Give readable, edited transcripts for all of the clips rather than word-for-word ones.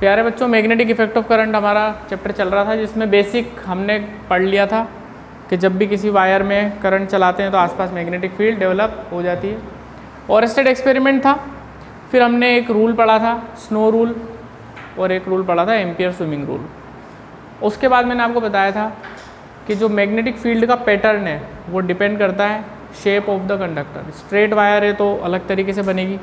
प्यारे बच्चों, magnetic effect of current हमारा चैप्टर चल रहा था, जिसमें बेसिक हमने पढ़ लिया था कि जब भी किसी वायर में करंट चलाते हैं तो आसपास मैग्नेटिक फील्ड डेवलप हो जाती है। ओरस्टेड एक्सपेरिमेंट था, फिर हमने एक रूल पढ़ा था स्नो रूल, और एक रूल पढ़ा था एम्पियर स्विमिंग रूल। उसके बाद मैंने आपको बताया था कि जो मैग्नेटिक फील्ड का पैटर्न है वो डिपेंड करता है shape of the conductor. Straight wire है तो अलग तरीके से बनेगी,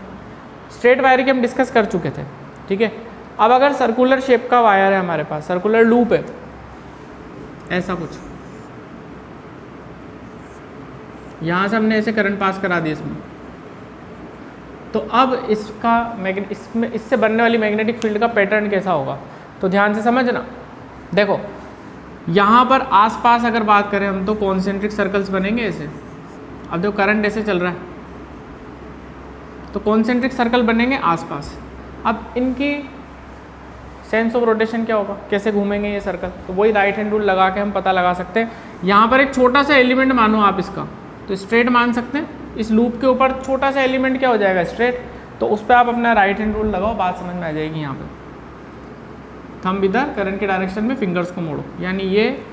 स्ट्रेट वायर की हम डिस्कस कर चुके थे, ठीक है। अब अगर सर्कुलर शेप का वायर है हमारे पास, सर्कुलर लूप है, ऐसा कुछ, यहाँ से हमने ऐसे करंट पास करा दिया इसमें, तो अब इसका इससे बनने वाली मैग्नेटिक फील्ड का पैटर्न कैसा होगा, तो ध्यान से समझना। देखो यहाँ पर आसपास अगर बात करें हम तो कॉन्सेंट्रिक सर्कल्स बनेंगे ऐसे। अब देखो करंट ऐसे चल रहा है तो कॉन्सेंट्रिक सर्कल बनेंगे आसपास। अब इनकी सेंस ऑफ रोटेशन क्या होगा, कैसे घूमेंगे ये सर्कल, तो वही राइट हैंड रूल लगा के हम पता लगा सकते हैं। यहाँ पर एक छोटा सा एलिमेंट मानो आप इसका, तो स्ट्रेट मान सकते हैं। इस लूप के ऊपर छोटा सा एलिमेंट क्या हो जाएगा, स्ट्रेट, तो उस पर आप अपना राइट हैंड रूल लगाओ, बात समझ में आ जाएगी। यहाँ पे थंब इधर, करंट के डायरेक्शन में फिंगर्स को मोड़ो, यानी ये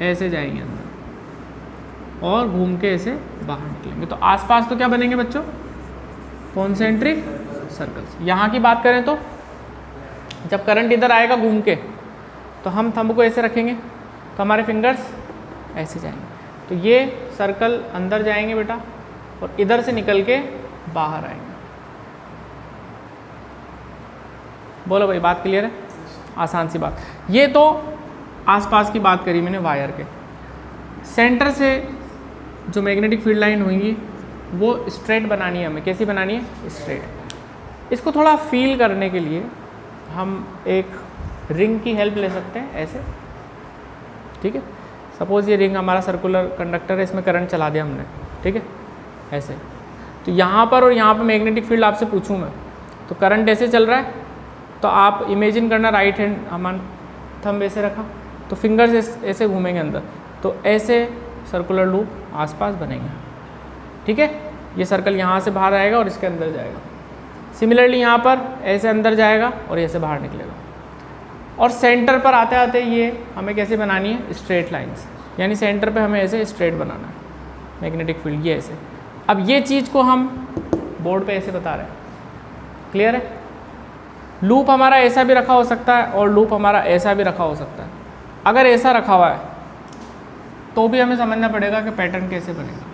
ऐसे जाएंगे अंदर और घूम के ऐसे बाहर निकलेंगे। तो आसपास तो क्या बनेंगे बच्चों, कॉन्सेंट्रिक सर्कल्स। यहाँ की बात करें तो जब करंट इधर आएगा घूम के, तो हम थंब को ऐसे रखेंगे तो हमारे फिंगर्स ऐसे जाएंगे, तो ये सर्कल अंदर जाएंगे बेटा और इधर से निकल के बाहर आएंगे। बोलो भाई, बात क्लियर है, आसान सी बात। ये तो आसपास की बात करी मैंने वायर के। सेंटर से जो मैग्नेटिक फील्ड लाइन होंगी वो स्ट्रेट बनानी है हमें। कैसी बनानी है, स्ट्रेट। इसको थोड़ा फील करने के लिए हम एक रिंग की हेल्प ले सकते हैं, ऐसे, ठीक है। सपोज़ ये रिंग हमारा सर्कुलर कंडक्टर है, इसमें करंट चला दिया हमने, ठीक है, ऐसे। तो यहाँ पर और यहाँ पर मैग्नेटिक फील्ड आपसे पूछूँ मैं, तो करंट ऐसे चल रहा है, तो आप इमेजिन करना राइट हैंड हमारा थंब ऐसे रखा, तो फिंगर्स ऐसे घूमेंगे अंदर, तो ऐसे सर्कुलर लूप आसपास बनेंगे, ठीक है। ये सर्कल यहाँ से बाहर आएगा और इसके अंदर जाएगा। सिमिलरली यहाँ पर ऐसे अंदर जाएगा और ऐसे बाहर निकलेगा। और सेंटर पर आते आते ये हमें कैसे बनानी है, स्ट्रेट लाइंस, यानी सेंटर पे हमें ऐसे स्ट्रेट बनाना है मैग्नेटिक फील्ड, ये ऐसे। अब ये चीज़ को हम बोर्ड पे ऐसे बता रहे हैं, क्लियर है। लूप हमारा ऐसा भी रखा हो सकता है और लूप हमारा ऐसा भी रखा हो सकता है। अगर ऐसा रखा हुआ है तो भी हमें समझना पड़ेगा कि पैटर्न कैसे बनेगा।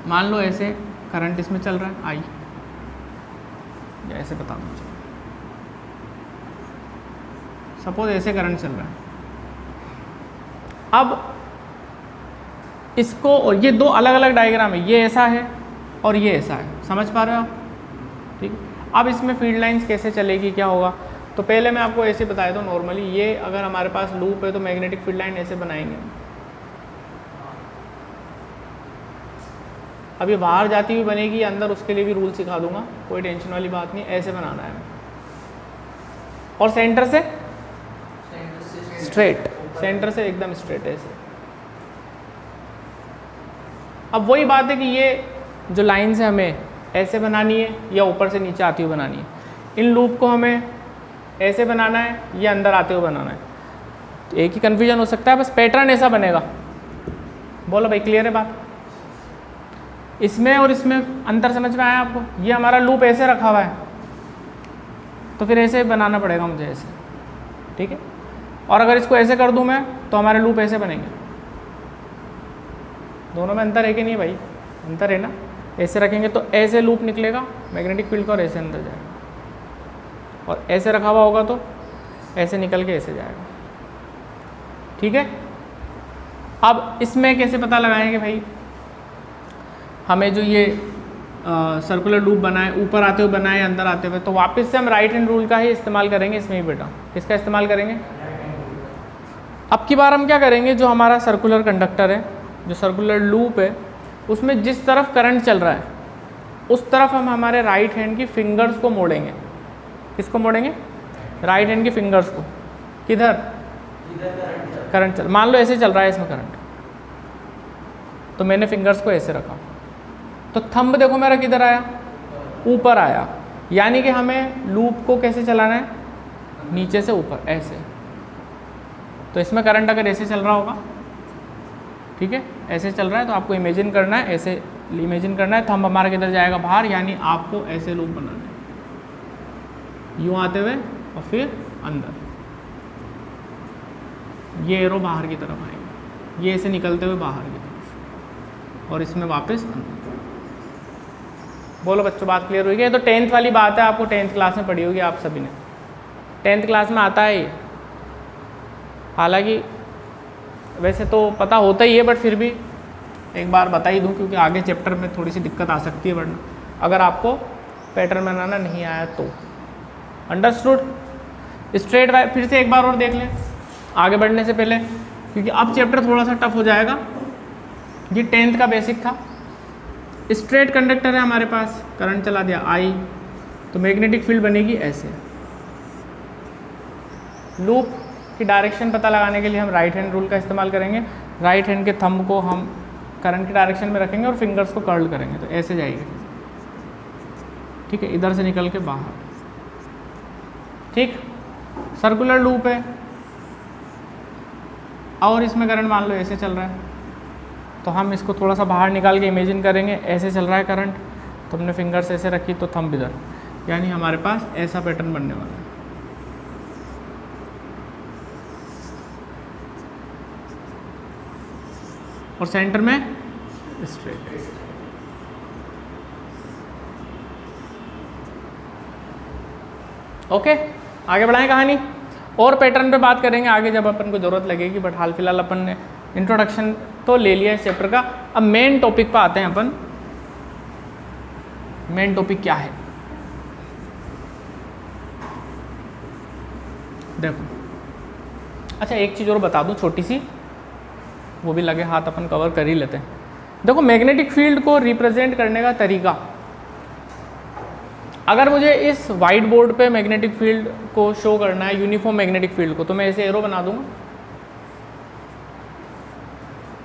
मान लो ऐसे करंट इसमें चल रहा है, आई, या ऐसे बता दो, सपोज ऐसे करंट चल रहा है। अब इसको, और ये दो अलग अलग डायग्राम है, ये ऐसा है और ये ऐसा है, समझ पा रहे हो आप, ठीक। अब इसमें फील्ड लाइंस कैसे चलेगी, क्या होगा, तो पहले मैं आपको ऐसे बताया था। नॉर्मली ये अगर हमारे पास लूप है तो मैग्नेटिक फील्ड लाइन ऐसे बनाएंगे। अब ये बाहर जाती हुई बनेगी या अंदर, उसके लिए भी रूल सिखा दूंगा, कोई टेंशन वाली बात नहीं, ऐसे बनाना है। और सेंटर से स्ट्रेट, सेंटर से एकदम स्ट्रेट ऐसे। अब वही बात है कि ये जो लाइन्स है हमें ऐसे बनानी है या ऊपर से नीचे आती हुई बनानी है। इन लूप को हमें ऐसे बनाना है या अंदर आते हुए बनाना है, तो एक ही कन्फ्यूजन हो सकता है, बस पैटर्न ऐसा बनेगा। बोलो भाई, क्लियर है बात। इसमें और इसमें अंतर समझ में आया आपको। ये हमारा लूप ऐसे रखा हुआ है तो फिर ऐसे बनाना पड़ेगा मुझे, ऐसे, ठीक है। और अगर इसको ऐसे कर दूं मैं तो हमारे लूप ऐसे बनेंगे। दोनों में अंतर है कि नहीं भाई, अंतर है ना। ऐसे रखेंगे तो ऐसे लूप निकलेगा मैग्नेटिक फील्ड का और ऐसे अंदर जाएगा, और ऐसे रखा हुआ होगा तो ऐसे निकल के ऐसे जाएगा, ठीक है। अब इसमें कैसे पता लगाएंगे भाई, हमें जो ये सर्कुलर लूप बनाए, ऊपर आते हुए बनाए, अंदर आते हुए, तो वापस से हम राइट हैंड रूल का ही इस्तेमाल करेंगे इसमें भी बेटा। किसका इस्तेमाल करेंगे, अब की बार हम क्या करेंगे, जो हमारा सर्कुलर कंडक्टर है, जो सर्कुलर लूप है, उसमें जिस तरफ करंट चल रहा है उस तरफ हम हमारे राइट हैंड की फिंगर्स को मोड़ेंगे। किसको मोड़ेंगे, राइट हैंड की फिंगर्स को। किधर, करंट चल, मान लो ऐसे चल रहा है इसमें करंट, तो मैंने फिंगर्स को ऐसे रखा, तो थंब देखो मेरा किधर आया, ऊपर आया, यानी कि हमें लूप को कैसे चलाना है, नीचे से ऊपर ऐसे। तो इसमें करंट अगर ऐसे चल रहा होगा, ठीक है, ऐसे चल रहा है, तो आपको इमेजिन करना है, ऐसे इमेजिन करना है, थंब हमारा किधर जाएगा, बाहर, यानी आपको ऐसे लूप बनाना है, यूँ आते हुए और फिर अंदर, ये एरो बाहर की तरफ आएगा, ये ऐसे निकलते हुए बाहर की तरफ, और इसमें वापस अंदर। बोलो बच्चों, बात क्लियर हुई है? तो 10th वाली बात है, आपको 10th क्लास में पढ़ी होगी आप सभी ने, 10th क्लास में आता है ये। हालांकि वैसे तो पता होता ही है, बट फिर भी एक बार बता ही दूं, क्योंकि आगे चैप्टर में थोड़ी सी दिक्कत आ सकती है, वरना अगर आपको पैटर्न बनाना नहीं आया तो। अंडरस्टूड? स्ट्रेट वायर फिर से एक बार और देख लें आगे बढ़ने से पहले, क्योंकि अब चैप्टर थोड़ा सा टफ हो जाएगा। ये 10th का बेसिक था। स्ट्रेट कंडक्टर है हमारे पास, करंट चला दिया I, तो मैग्नेटिक फील्ड बनेगी ऐसे। लूप की डायरेक्शन पता लगाने के लिए हम राइट हैंड रूल का इस्तेमाल करेंगे। राइट हैंड के थंब को हम करंट की डायरेक्शन में रखेंगे और फिंगर्स को कर्ल करेंगे, तो ऐसे जाएगी, ठीक है, इधर से निकल के बाहर, ठीक। सर्कुलर लूप है और इसमें करंट मान लो ऐसे चल रहा है, तो हम इसको थोड़ा सा बाहर निकाल के इमेजिन करेंगे, ऐसे चल रहा है करंट, तो हमने फिंगर्स ऐसे रखी तो थंब इधर, यानी हमारे पास ऐसा पैटर्न बनने वाला है। और सेंटर में स्ट्रेट। ओके, आगे बढ़ाएं कहानी, और पैटर्न पे बात करेंगे आगे जब अपन को ज़रूरत लगेगी, बट हाल फिलहाल अपन ने इंट्रोडक्शन तो ले लिया इस चैप्टर का। अब मेन टॉपिक पे आते हैं अपन। मेन टॉपिक क्या है, देखो। अच्छा, एक चीज़ और बता दूं छोटी सी, वो भी लगे हाथ अपन कवर कर ही लेते हैं। देखो, मैग्नेटिक फील्ड को रिप्रेजेंट करने का तरीका, अगर मुझे इस वाइट बोर्ड पे मैग्नेटिक फील्ड को शो करना है, यूनिफॉर्म मैग्नेटिक फील्ड को, तो मैं ऐसे एरो बना दूंगा।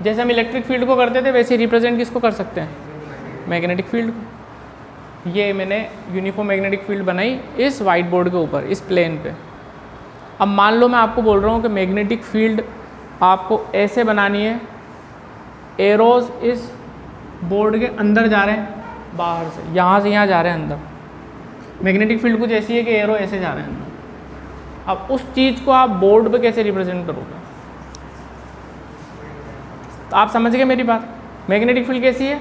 जैसे हम इलेक्ट्रिक फील्ड को करते थे, वैसे रिप्रेजेंट किसको कर सकते हैं, मैग्नेटिक फील्ड को। ये मैंने यूनिफॉर्म मैग्नेटिक फील्ड बनाई इस वाइट बोर्ड के ऊपर, इस प्लेन पे। अब मान लो मैं आपको बोल रहा हूँ कि मैग्नेटिक फील्ड आपको ऐसे बनानी है, एरोज इस बोर्ड के अंदर जा रहे हैं, बाहर से यहाँ जा रहे हैं अंदर। मैग्नेटिक फील्ड कुछ ऐसी है कि एरो ऐसे जा रहे हैं अंदर। अब उस चीज़ को आप बोर्ड पे कैसे रिप्रेजेंट करोगे, तो आप समझ गए मेरी बात। मैग्नेटिक फील्ड कैसी है,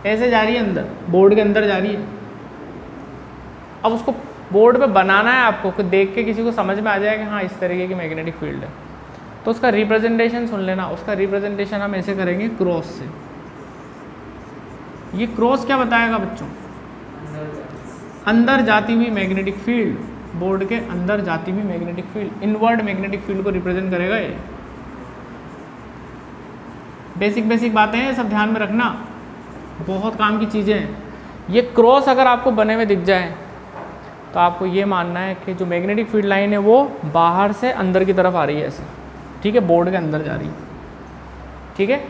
ऐसे जा रही है अंदर, बोर्ड के अंदर जा रही है। अब उसको बोर्ड पे बनाना है आपको, कि देख के किसी को समझ में आ जाए कि हाँ इस तरीके की मैग्नेटिक फील्ड है, तो उसका रिप्रेजेंटेशन सुन लेना। उसका रिप्रेजेंटेशन हम ऐसे करेंगे क्रॉस से। ये क्रॉस क्या बताएगा बच्चों, अंदर जाती हुई मैग्नेटिक फील्ड, बोर्ड के अंदर जाती हुई magnetic field, inward magnetic field को रिप्रेजेंट करेगा ये। बेसिक बातें हैं, सब ध्यान में रखना, बहुत काम की चीज़ें हैं। ये क्रॉस अगर आपको बने हुए दिख जाए, तो आपको ये मानना है कि जो मैग्नेटिक फील्ड लाइन है वो बाहर से अंदर की तरफ आ रही है ऐसे, ठीक है, बोर्ड के अंदर जा रही है, ठीक है।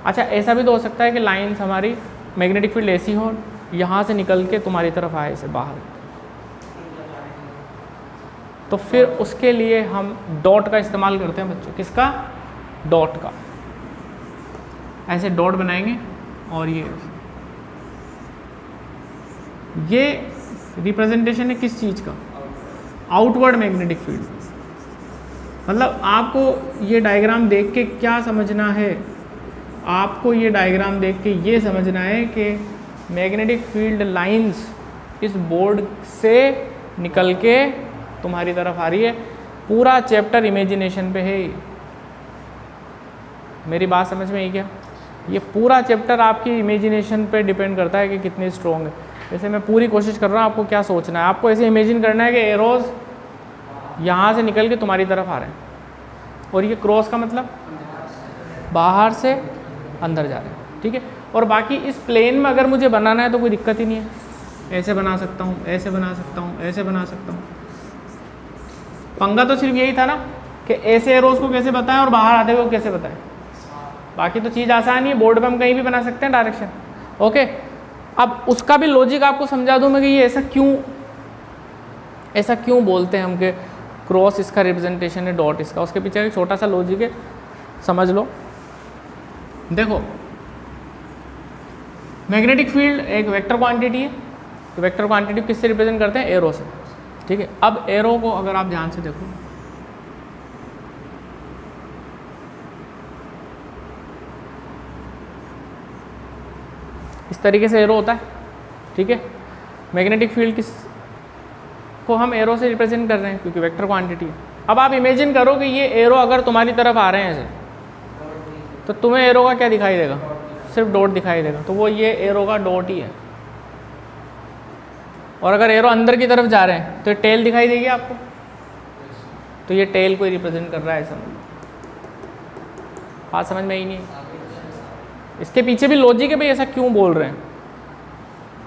अच्छा, ऐसा भी तो हो सकता है कि लाइन्स हमारी मैग्नेटिक फील्ड ऐसी हो, यहाँ से निकल के तुम्हारी तरफ आए ऐसे बाहर, तो फिर उसके लिए हम डॉट का इस्तेमाल करते हैं बच्चों। किसका, डॉट का। ऐसे डॉट बनाएंगे, और ये रिप्रेजेंटेशन है किस चीज़ का, आउटवर्ड मैग्नेटिक फील्ड। मतलब आपको ये डायग्राम देख के क्या समझना है, आपको ये डायग्राम देख के ये समझना है कि मैग्नेटिक फील्ड लाइंस इस बोर्ड से निकल के तुम्हारी तरफ आ रही है। पूरा चैप्टर इमेजिनेशन पे है। मेरी बात समझ में आई क्या? ये पूरा चैप्टर आपकी इमेजिनेशन पे डिपेंड करता है कि कितनी स्ट्रॉन्ग है। जैसे मैं पूरी कोशिश कर रहा हूँ, आपको क्या सोचना है, आपको ऐसे इमेजिन करना है कि एरोज यहाँ से निकल के तुम्हारी तरफ आ रहे हैं, और ये क्रॉस का मतलब बाहर से अंदर जा रहे हैं, ठीक है। और बाकी इस प्लेन में अगर मुझे बनाना है तो कोई दिक्कत ही नहीं है, ऐसे बना सकता हूँ, ऐसे बना सकता हूँ, ऐसे बना सकता हूँ। पंगा तो सिर्फ यही था ना कि ऐसे एरोज को कैसे बताएं और बाहर आते हुए कैसे बताएं। बाकी तो चीज़ आसान ही है, बोर्ड पे हम कहीं भी बना सकते हैं डायरेक्शन। ओके, अब उसका भी लॉजिक आपको समझा दूं मैं कि ये ऐसा क्यों बोलते हैं हम कि क्रॉस इसका रिप्रेजेंटेशन है, डॉट इसका। उसके पीछे एक छोटा सा लॉजिक है, समझ लो। देखो मैग्नेटिक फील्ड एक वेक्टर क्वांटिटी है, तो वेक्टर क्वांटिटी किससे रिप्रेजेंट करते हैं? एरो से, ठीक है। अब एरो को अगर आप ध्यान से देखो, इस तरीके से एरो होता है, ठीक है। मैग्नेटिक फील्ड किस को हम एरो से रिप्रेजेंट कर रहे हैं क्योंकि वेक्टर क्वांटिटी है। अब आप इमेजिन करो कि ये एरो अगर तुम्हारी तरफ आ रहे हैं ऐसे, तो तुम्हें एरो का क्या दिखाई देगा? सिर्फ डॉट दिखाई देगा, तो वो ये एरो का डॉट ही है। और अगर एरो अंदर की तरफ जा रहे हैं तो टेल दिखाई देगी आपको, तो ये टेल को ही रिप्रेजेंट कर रहा है, समझ लो। बात समझ में ही नहीं है। इसके पीछे भी लॉजिक है भाई, ऐसा क्यों बोल रहे हैं।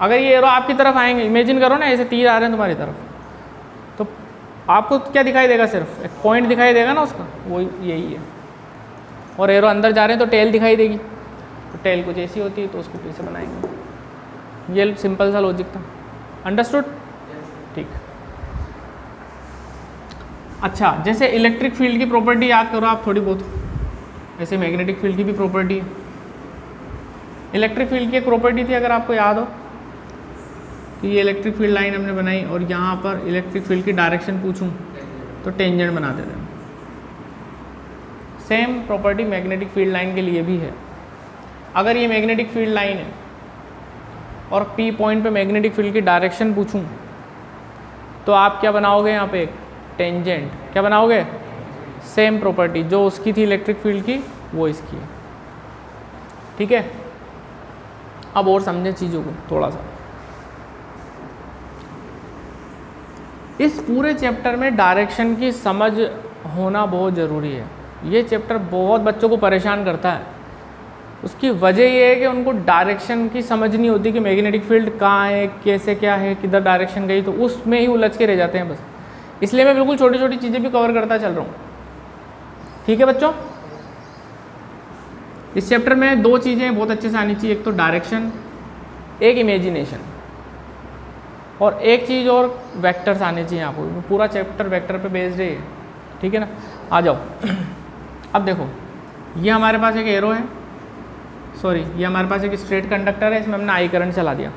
अगर ये एरो आपकी तरफ आएंगे, इमेजिन करो ना ऐसे तीर आ रहे हैं तुम्हारी तरफ, तो आपको क्या दिखाई देगा? सिर्फ एक पॉइंट दिखाई देगा ना उसका, वो यही है। और एरो अंदर जा रहे हैं तो टेल दिखाई देगी, तो टेल कुछ ऐसी होती है तो उसको पीछे बनाएंगे। ये सिंपल सा लॉजिक था, अंडरस्टूड? ठीक। अच्छा, जैसे इलेक्ट्रिक फील्ड की प्रॉपर्टी याद करो आप थोड़ी बहुत, ऐसे मैग्नेटिक फील्ड की भी प्रॉपर्टी है। इलेक्ट्रिक फील्ड की एक प्रॉपर्टी थी, अगर आपको याद हो, तो ये इलेक्ट्रिक फील्ड लाइन हमने बनाई और यहाँ पर इलेक्ट्रिक फील्ड की डायरेक्शन पूछूं तो टेंजेंट बना देते हैं। Same property magnetic field line के लिए भी है। अगर ये मैग्नेटिक फील्ड लाइन है और P पॉइंट पे मैग्नेटिक फील्ड की डायरेक्शन पूछूं तो आप क्या बनाओगे? यहाँ पे एक टेंजेंट। क्या बनाओगे? सेम प्रॉपर्टी जो उसकी थी इलेक्ट्रिक फील्ड की, वो इसकी है, ठीक है। अब और समझें चीज़ों को थोड़ा सा। इस पूरे चैप्टर में डायरेक्शन की समझ होना बहुत ज़रूरी है। ये चैप्टर बहुत बच्चों को परेशान करता है। उसकी वजह ये है कि उनको डायरेक्शन की समझ नहीं होती कि मैग्नेटिक फील्ड कहाँ है, कैसे क्या है, किधर डायरेक्शन गई, तो उसमें ही उलझ के रह जाते हैं बस। इसलिए मैं बिल्कुल छोटी छोटी चीज़ें भी कवर करता चल रहा हूँ, ठीक है बच्चों। इस चैप्टर में दो चीज़ें बहुत अच्छे से आनी चाहिए, एक तो डायरेक्शन, एक इमेजिनेशन, और एक चीज़ और वेक्टर्स आने चाहिए आपको। पूरा चैप्टर वेक्टर पे बेस्ड है, ठीक है ना। आ जाओ। अब देखो, ये हमारे पास एक एरो है, सॉरी ये हमारे पास एक स्ट्रेट कंडक्टर है, इसमें हमने आई करंट चला दिया,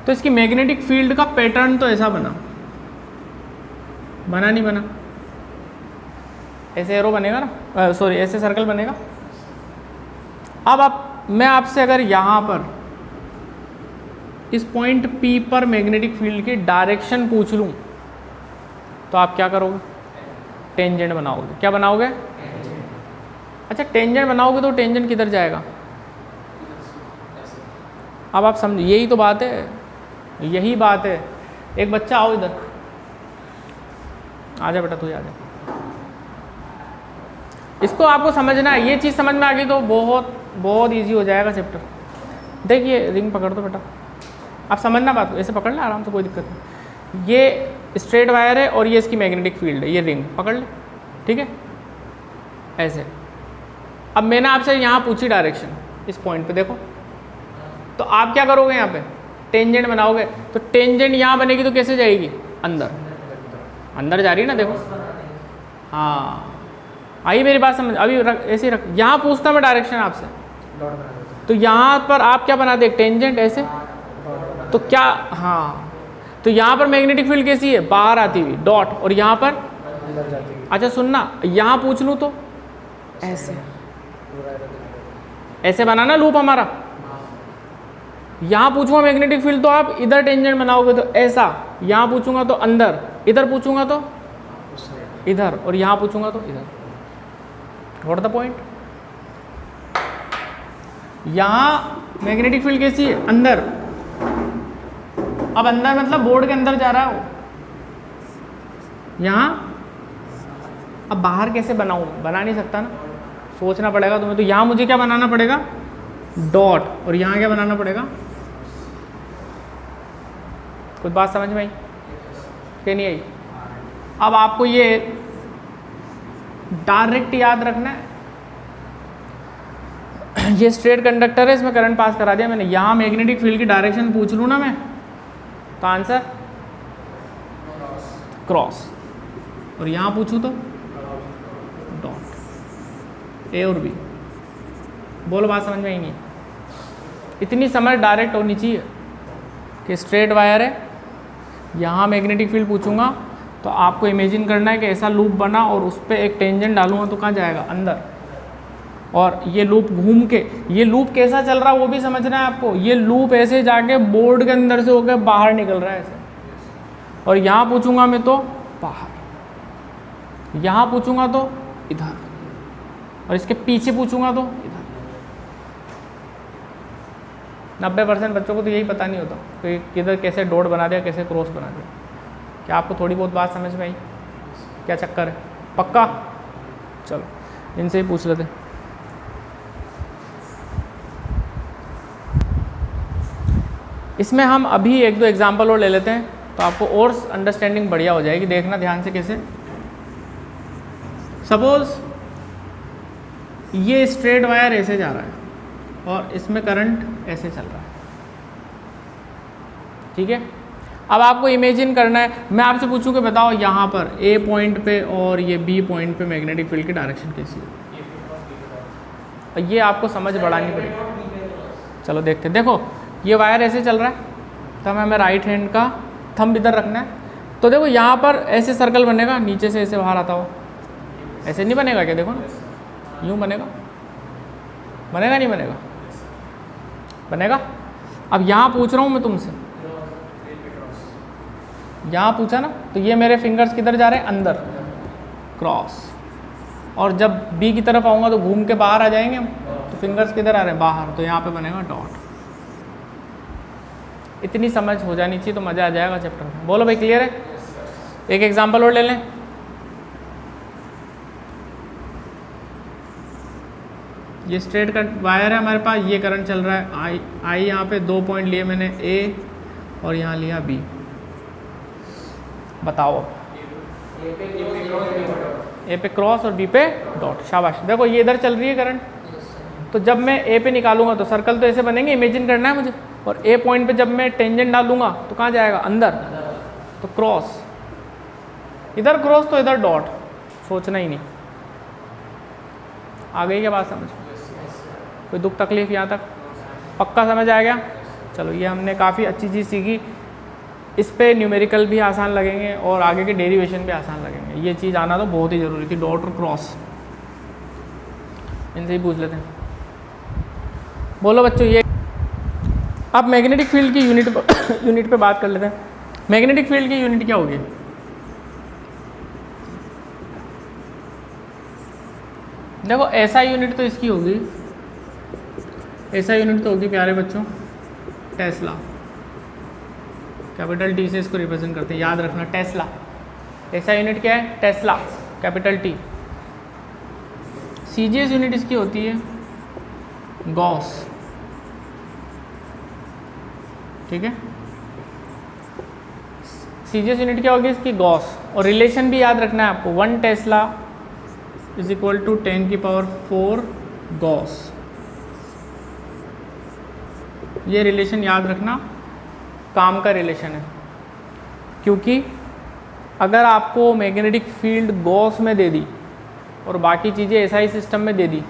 तो इसकी मैग्नेटिक फील्ड का पैटर्न तो ऐसा बना नहीं बना? ऐसे एरो बनेगा ना, सॉरी ऐसे सर्कल बनेगा। अब मैं आपसे अगर यहाँ पर इस पॉइंट P पर मैग्नेटिक फील्ड की डायरेक्शन पूछ लूँ तो आप क्या करोगे? टेंजेंट बनाओगे। क्या बनाओगे? अच्छा, टेंजेंट बनाओगे तो टेंजेंट किधर जाएगा? अब आप समझ, यही तो बात है, यही बात है। एक बच्चा आओ इधर, आजा बेटा तू, आजा। इसको आपको समझना है, ये चीज़ समझ में आ गई तो बहुत बहुत ईजी हो जाएगा चैप्टर। देखिए रिंग पकड़ दो बेटा, आप समझना बात को, ऐसे पकड़ ले आराम से, कोई दिक्कत नहीं। ये स्ट्रेट वायर है और ये इसकी मैग्नेटिक फील्ड है, ये रिंग पकड़ ले, ठीक है, ऐसे। अब मैंने आपसे यहाँ पूछी डायरेक्शन, इस पॉइंट पे देखो, तो आप क्या करोगे? यहाँ पे टेंजेंट बनाओगे, तो टेंजेंट यहाँ बनेगी तो कैसे जाएगी? अंदर, अंदर जा रही है ना, देखो। हाँ, आई मेरी बात समझ। अभी ऐसे रख, यहाँ पूछता मैं डायरेक्शन आपसे, तो यहाँ पर आप क्या बना दे? टेंजेंट ऐसे, तो क्या, हाँ, तो यहाँ पर मैग्नेटिक फील्ड कैसी है? बाहर आती हुई डॉट, और यहाँ पर अंदर जाती हुई। अच्छा सुनना, यहाँ पूछ लूँ तो ऐसे, ऐसे बनाना लूप हमारा। यहाँ पूछूंगा मैग्नेटिक फील्ड तो आप इधर टेंजेंट बनाओगे तो ऐसा, यहाँ पूछूंगा तो अंदर, इधर पूछूंगा तो इधर, और यहाँ पूछूंगा तो इधर। What the point? यहाँ मैग्नेटिक फील्ड कैसी है? अंदर। अब अंदर मतलब बोर्ड के अंदर जा रहा है वो। यहाँ अब बाहर कैसे बनाऊँ? बना नहीं सकता ना, सोचना पड़ेगा तुम्हें। तो यहाँ मुझे क्या बनाना पड़ेगा? डॉट, और यहाँ क्या बनाना पड़ेगा? कुछ बात समझ में आई कि नहीं आई? अब आपको ये डायरेक्ट याद रखना है, ये स्ट्रेट कंडक्टर है, इसमें करंट पास करा दिया मैंने। यहाँ मैग्नेटिक फील्ड की डायरेक्शन पूछ लूँ ना मैं, तो आंसर क्रॉस, और यहाँ पूछूँ तो डॉट, ए और बी। बोलो बात समझ में आई नहीं? इतनी समझ डायरेक्ट होनी चाहिए कि स्ट्रेट वायर है, यहाँ मैग्नेटिक फील्ड पूछूंगा तो आपको इमेजिन करना है कि ऐसा लूप बना और उस पर एक टेंजेंट डालूंगा तो कहाँ जाएगा? अंदर। और ये लूप घूम के, ये लूप कैसा चल रहा है वो भी समझना है आपको। ये लूप ऐसे जाके बोर्ड के अंदर से होकर बाहर निकल रहा है ऐसे, और यहाँ पूछूंगा मैं तो बाहर, यहाँ पूछूंगा तो इधर, और इसके पीछे पूछूंगा तो इधर। 90% बच्चों को तो यही पता नहीं होता कि किधर कैसे डॉट बना दिया, कैसे क्रॉस बना दिया। क्या आपको थोड़ी बहुत बात समझ में आई? क्या चक्कर है? पक्का? चलो इनसे ही पूछ लेते हैं। इसमें हम अभी एक दो एग्जाम्पल और ले लेते हैं तो आपको और अंडरस्टैंडिंग बढ़िया हो जाएगी। देखना ध्यान से कैसे। सपोज ये स्ट्रेट वायर ऐसे जा रहा है और इसमें करंट ऐसे चल रहा है, ठीक है। अब आपको इमेजिन करना है, मैं आपसे पूछूं कि बताओ यहाँ पर ए पॉइंट पे और ये बी पॉइंट पे मैग्नेटिक फील्ड की डायरेक्शन कैसी है। ये आपको समझ बढ़ानी पड़ेगी। चलो देखते हैं। देखो ये वायर ऐसे चल रहा है तो हमें राइट हैंड का थंब इधर रखना है। तो देखो यहाँ पर ऐसे सर्कल बनेगा, नीचे से ऐसे बाहर आता हो। ऐसे नहीं बनेगा क्या? देखो ना, यूँ बनेगा, बनेगा नहीं बनेगा? बनेगा। अब यहाँ पूछ रहा हूँ मैं तुमसे, यहाँ पूछा ना, तो ये मेरे फिंगर्स किधर जा रहे हैं? अंदर, क्रॉस। और जब बी की तरफ आऊँगा तो घूम के बाहर आ जाएंगे हम, तो फिंगर्स किधर आ रहे हैं? बाहर, तो यहाँ पे बनेगा डॉट। इतनी समझ हो जानी चाहिए तो मज़ा आ जाएगा चैप्टर में। बोलो भाई क्लियर है? एक एग्जांपल और ले लें। ये स्ट्रेट कट वायर है हमारे पास, ये करंट चल रहा है आई यहाँ पे 2 पॉइंट लिए मैंने, ए और यहाँ लिया बी। बताओ अब। ए पे क्रॉस और बी पे डॉट। शाबाश। देखो ये इधर चल रही है करंट, तो जब मैं ए पे निकालूंगा तो सर्कल तो ऐसे बनेंगे, इमेजिन करना है मुझे। और ए पॉइंट पे जब मैं टेंजेंट डालूंगा तो कहाँ जाएगा? अंदर, तो क्रॉस। इधर क्रॉस तो इधर डॉट, सोचना ही नहीं। आ गई क्या बात समझ? कोई दुख तकलीफ यहाँ तक? पक्का समझ आ गया? चलो ये हमने काफ़ी अच्छी चीज़ सीखी। इस पे न्यूमेरिकल भी आसान लगेंगे और आगे के डेरिवेशन भी आसान लगेंगे। ये चीज़ आना तो बहुत ही ज़रूरी थी, डॉट और क्रॉस। इनसे ही पूछ लेते हैं। बोलो बच्चों, ये अब मैग्नेटिक फील्ड की यूनिट पे बात कर लेते हैं। मैग्नेटिक फील्ड की यूनिट क्या होगी? देखो ऐसा यूनिट तो इसकी होगी, ऐसा यूनिट तो होगी प्यारे बच्चों टेस्ला। कैपिटल टी से इसको रिप्रेजेंट करते हैं, याद रखना टेस्ला। ऐसा यूनिट क्या है? Tesla, capital T. CGS unit इसकी होती है गॉस, ठीक है। सीजीएस यूनिट क्या होगी इसकी? गॉस। और रिलेशन भी याद रखना है आपको, 1 tesla is equal to 10⁴ gauss. ये रिलेशन याद रखना, काम का रिलेशन है। क्योंकि अगर आपको मैग्नेटिक फील्ड गॉस में दे दी और बाकी चीज़ें एसआई सिस्टम में दे दी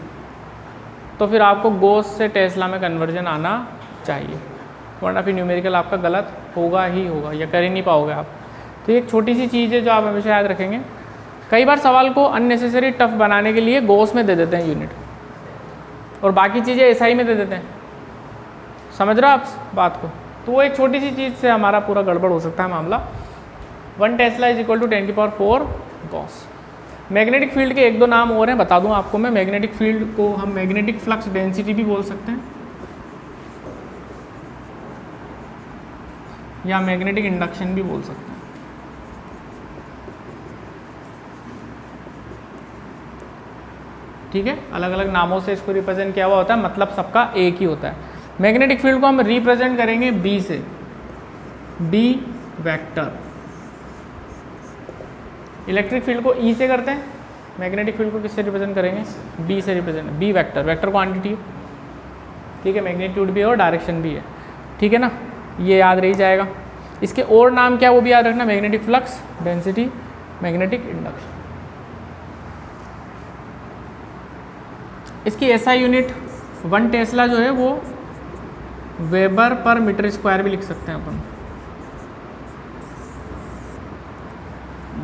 तो फिर आपको गॉस से टेस्ला में कन्वर्जन आना चाहिए, वरना फिर न्यूमेरिकल आपका गलत होगा ही होगा, या कर ही नहीं पाओगे आप। तो ये एक छोटी सी चीज़ है जो आप हमेशा याद रखेंगे। कई बार सवाल को अननेसेसरी टफ बनाने के लिए गॉस में दे देते हैं यूनिट और बाकी चीज़ें एसआई में दे देते हैं। समझ रहे हो आप बात को? तो वो एक छोटी सी चीज़ से हमारा पूरा गड़बड़ हो सकता है मामला। 1 tesla is equal to 10⁴ gauss. Magnetic field के एक दो नाम और हैं, बता दूं आपको मैं। मैग्नेटिक फील्ड को हम मैग्नेटिक फ्लक्स डेंसिटी भी बोल सकते हैं या मैग्नेटिक इंडक्शन भी बोल सकते हैं। ठीक है, अलग अलग नामों से इसको रिप्रेजेंट किया हुआ होता है, मतलब सबका एक ही होता है। मैग्नेटिक फील्ड को हम रिप्रेजेंट करेंगे बी से, बी वेक्टर। इलेक्ट्रिक फील्ड को ई से करते हैं, मैग्नेटिक फील्ड को किससे रिप्रेजेंट करेंगे? बी से represent, B vector. Vector quantity ठीक है, मैग्नीट्यूड भी है और डायरेक्शन भी है, ठीक है ना, ये याद रही जाएगा। इसके और नाम क्या है वो भी याद रखना, magnetic flux density, magnetic induction. इसकी एसआई यूनिट 1 टेस्ला जो है वो वेबर पर मीटर स्क्वायर भी लिख सकते हैं अपन,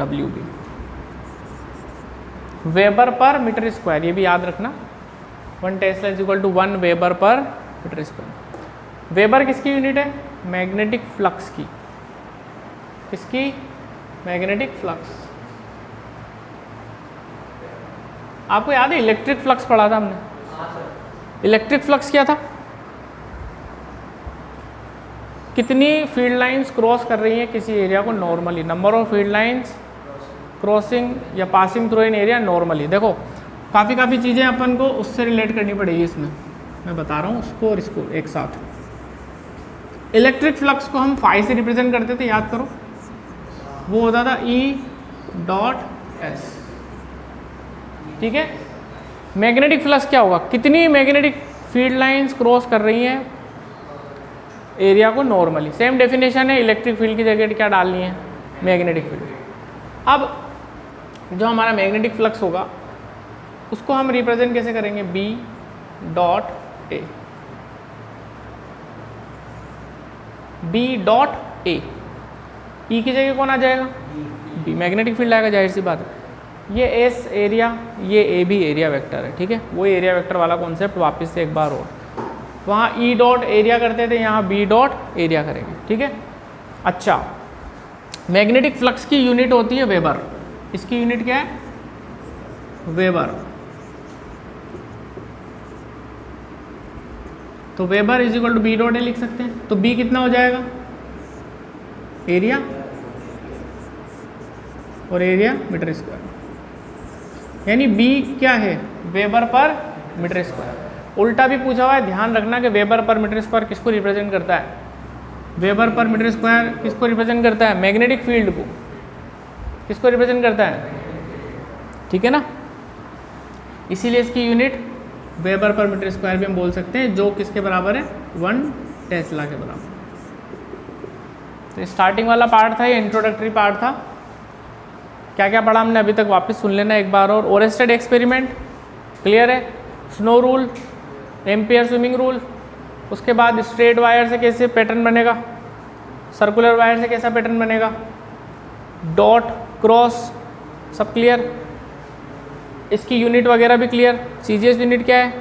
WB, weber per metre square, ये भी याद रखना। 1 tesla is equal to 1 weber per metre square. Weber किसकी यूनिट है? मैग्नेटिक फ्लक्स की। किसकी? Magnetic flux. आपको याद है इलेक्ट्रिक फ्लक्स पढ़ा था हमने? इलेक्ट्रिक फ्लक्स क्या था? कितनी फील्ड लाइंस क्रॉस कर रही हैं किसी एरिया को normally, number of field lines crossing या पासिंग थ्रू इन एरिया नॉर्मली। देखो काफ़ी चीज़ें अपन को उससे रिलेट करनी पड़ेगी इसमें, मैं बता रहा हूँ उसको और इसको एक साथ। इलेक्ट्रिक फ्लक्स को हम फाई से रिप्रेजेंट करते थे, याद करो, वो होता था E.S, ठीक है। मैग्नेटिक फ्लक्स क्या होगा? कितनी मैग्नेटिक फील्ड लाइंस क्रॉस कर रही हैं एरिया को नॉर्मली। सेम डेफिनेशन है, इलेक्ट्रिक फील्ड की जगह क्या डालनी है? Magnetic field. अब जो हमारा मैग्नेटिक फ्लक्स होगा उसको हम रिप्रेजेंट कैसे करेंगे? B.A, B.A, E की जगह कौन आ जाएगा? B, मैग्नेटिक फील्ड आएगा, जाहिर सी बात है। ये एस एरिया, ये ए भी एरिया वेक्टर है, ठीक है, वो एरिया वेक्टर वाला कॉन्सेप्ट वापस से एक बार और, वहाँ E डॉट एरिया करते थे, यहाँ B डॉट एरिया करेंगे, ठीक है। अच्छा, मैग्नेटिक फ्लक्स की यूनिट होती है वेबर, इसकी यूनिट क्या है? वेबर। तो weber is equal to B dot A लिख सकते हैं। तो B कितना हो जाएगा? एरिया, और एरिया मीटर स्क्वायर, यानी B क्या है? Weber per metre square. उल्टा भी पूछा हुआ है, ध्यान रखना कि वेबर पर मीटर स्क्वायर किसको रिप्रेजेंट करता है? वेबर पर मीटर स्क्वायर किसको रिप्रेजेंट करता है? मैग्नेटिक फील्ड को। किसको रिप्रेजेंट करता है? ठीक है ना, इसीलिए इसकी unit weber per metre square भी हम बोल सकते हैं, जो किसके बराबर है? 1 टेस्ला के बराबर। तो स्टार्टिंग वाला पार्ट था, ये इंट्रोडक्टरी पार्ट था। क्या क्या पढ़ा हमने अभी तक वापस सुन लेना एक बार और। ओरेस्टेड एक्सपेरिमेंट क्लियर है, snow rule, ampere swimming rule, उसके बाद स्ट्रेट वायर से कैसे पैटर्न बनेगा, सर्कुलर वायर से कैसा पैटर्न बनेगा, डॉट क्रॉस, सब क्लियर। इसकी यूनिट वगैरह भी क्लियर। सीजीएस यूनिट क्या है?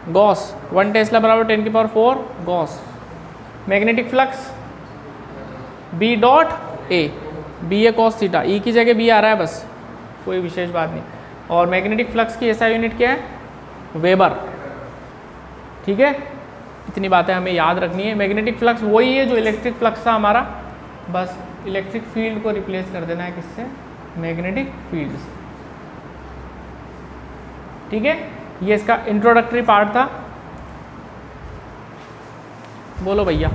गॉस, 1 टेस्ला बराबर 10⁴ gauss. Magnetic flux B.A, B A cos theta, E की जगह B आ रहा है बस, कोई विशेष बात नहीं। और मैग्नेटिक फ्लक्स की ऐसा यूनिट क्या है? वेबर, ठीक है। इतनी बातें हमें याद रखनी है। मैग्नेटिक फ्लक्स वही है जो इलेक्ट्रिक फ्लक्स था हमारा, बस इलेक्ट्रिक फील्ड को रिप्लेस कर देना है किससे? मैग्नेटिक फील्ड से, ठीक है। ये इसका इंट्रोडक्टरी पार्ट था। बोलो भैया।